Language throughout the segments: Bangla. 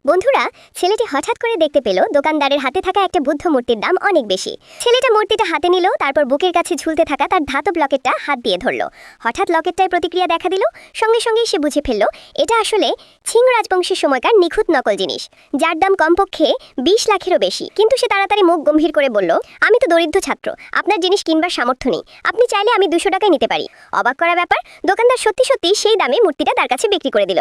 বন্ধুরা, ছেলেটি হঠাৎ করে দেখতে পেল দোকানদারের হাতে থাকা একটা বুদ্ধ মূর্তির দাম অনেক বেশি। ছেলেটা মূর্তিটা হাতে নিল, তারপর বুকের কাছে ঝুলতে থাকা তার ধাতব লকেটটা হাত দিয়ে ধরল। হঠাৎ লকেটটায় প্রতিক্রিয়া দেখা দিল। সঙ্গে সঙ্গেই সে বুঝে ফেলল এটা আসলে ছিং রাজবংশের সময়কার নিখুঁত নকল জিনিস, যার দাম কমপক্ষে 20 লাখেরও বেশি। কিন্তু সে তাড়াতাড়ি মুখ গম্ভীর করে বলল, আমি তো দরিদ্র ছাত্র, আপনার জিনিস কিনবার সামর্থ্য নেই, আপনি চাইলে আমি 200 টাকায় নিতে পারি। অবাক করা ব্যাপার, দোকানদার সত্যি সত্যি সেই দামে মূর্তিটা তার কাছে বিক্রি করে দিল।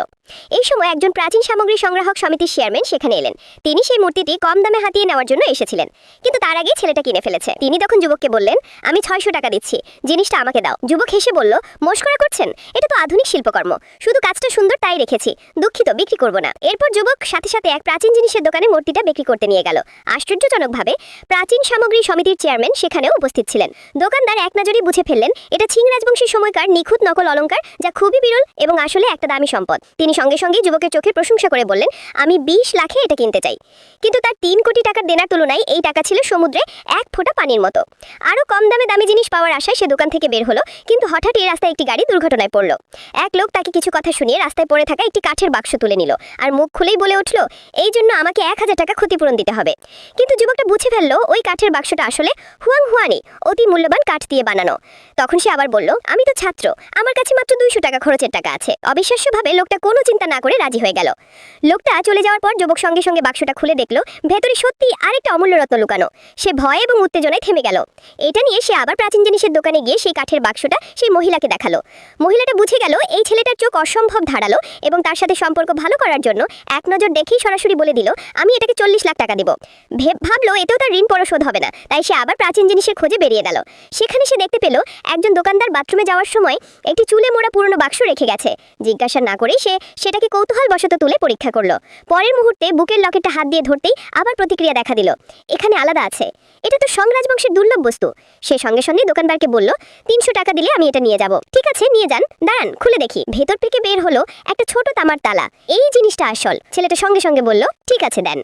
এই সময় একজন প্রাচীন সামগ্রী সংগ্রাহক সমিতির চেয়ারম্যান সেখানে এলেন। তিনি সেই মূর্তিটি কম দামে হাতিয়ে নেওয়ার জন্য এসেছিলেন, কিন্তু তার আগেই ছেলেটা কিনে ফেলেছে। তিনি তখন যুবককে বললেন, আমি 600 টাকা দিচ্ছি, জিনিসটা আমাকে দাও। যুবক হেসে বলল, মস্করা করছেন? এটা তো আধুনিক শিল্পকর্ম, শুধু কাজটা সুন্দর তাই রেখেছি, দুঃখিত, বিক্রি করব না। এরপর যুবক সাথে সাথে এক প্রাচীন জিনিসের দোকানে মূর্তিটা বিক্রি করতে নিয়ে গেল। আশ্চর্যজনকভাবে প্রাচীন সামগ্রী সমিতির চেয়ারম্যান সেখানেও উপস্থিত ছিলেন। দোকানদার এক নজরেই বুঝে ফেললেন এটা ছিং রাজবংশের সময়কার নিখুঁত নকল অলংকার, যা খুবই বিরল এবং আসলে একটা দামি সম্পদ। তিনি সঙ্গে সঙ্গে যুবকের চোখের প্রশংসা করে বললেন, আমি 20 লাখে এটা কিনতে চাই। কিন্তু তার 3 কোটি টাকার দেনার তুলনায় এই টাকা ছিল সমুদ্রে এক ফোঁটা পানির মতো। আরও কম দামে দামি জিনিস পাওয়ার আশায় সে দোকান থেকে বের হলো, কিন্তু হঠাৎ এই রাস্তায় একটি গাড়ি দুর্ঘটনায় পড়ল। এক লোক তাকে কিছু কথা শুনিয়ে রাস্তায় পড়ে থাকা একটি কাঠের বাক্স তুলে নিল, আর মুখ খুলেই বলে উঠল, এই জন্য আমাকে 1000 টাকা ক্ষতিপূরণ দিতে হবে। কিন্তু যুবকটা বুঝে ফেলল ওই কাঠের বাক্সটা আসলে হুয়াংহুয়ানি, অতি মূল্যবান কাঠ দিয়ে বানানো। তখন সে আবার বলল, আমি তো ছাত্র, আমার কাছে মাত্র 200 টাকা খরচের টাকা আছে। অবিশ্বাস্যভাবে লোকটা কোনো চিন্তা না করে রাজি হয়ে গেল। লোকটা চলে যাওয়ার পর যুবক সঙ্গে সঙ্গে বাক্সটা খুলে দেখল ভেতরে সত্যি আরেকটা অমূল্য রত্ন লুকানো। সে ভয় এবং উত্তেজনায় থেমে গেল। এটা নিয়ে সে আবার প্রাচীন জিনিসের দোকানে গিয়ে সেই কাঠের বাক্সটা সেই মহিলাকে দেখালো। মহিলাটা বুঝে গেল এই ছেলেটার চোখ অসম্ভব ধারালো এবং তার সাথে সম্পর্ক ভালো করার জন্য এক নজর দেখেই সরাসরি বলে দিল, আমি এটাকে 40 লাখ টাকা দেব। ভাবলো এতেও তার ঋণ পরিশোধ হবে না, তাই সে আবার প্রাচীন জিনিসের খোঁজে বেরিয়ে গেল। সেখানে সে দেখতে পেল একজন দোকানদার বাথরুমে যাওয়ার সময় একটি চুলে মোড়া পুরনো বাক্স রেখে গেছে। জিজ্ঞাসা না করেই সে সেটাকে কৌতূহলবশত তুলে পরীক্ষা করলো। পরের মুহূর্তে বুকের লকেটটা হাত দিয়ে ধরতেই আবার প্রতিক্রিয়া দেখা দিল, এখানে আলাদা আছে, এটা তো সং রাজবংশের দুর্লভ বস্তু। সে সঙ্গে সঙ্গে দোকানদারকে বলল, 300 টাকা দিলে আমি এটা নিয়ে যাব। ঠিক আছে, নিয়ে যান, দাঁড়ান, খুলে দেখি। ভেতর থেকে বের হলো একটা ছোট তামার তালা। এই জিনিসটা আসল। ছেলেটা সঙ্গে সঙ্গে বলল, ঠিক আছে, দেন।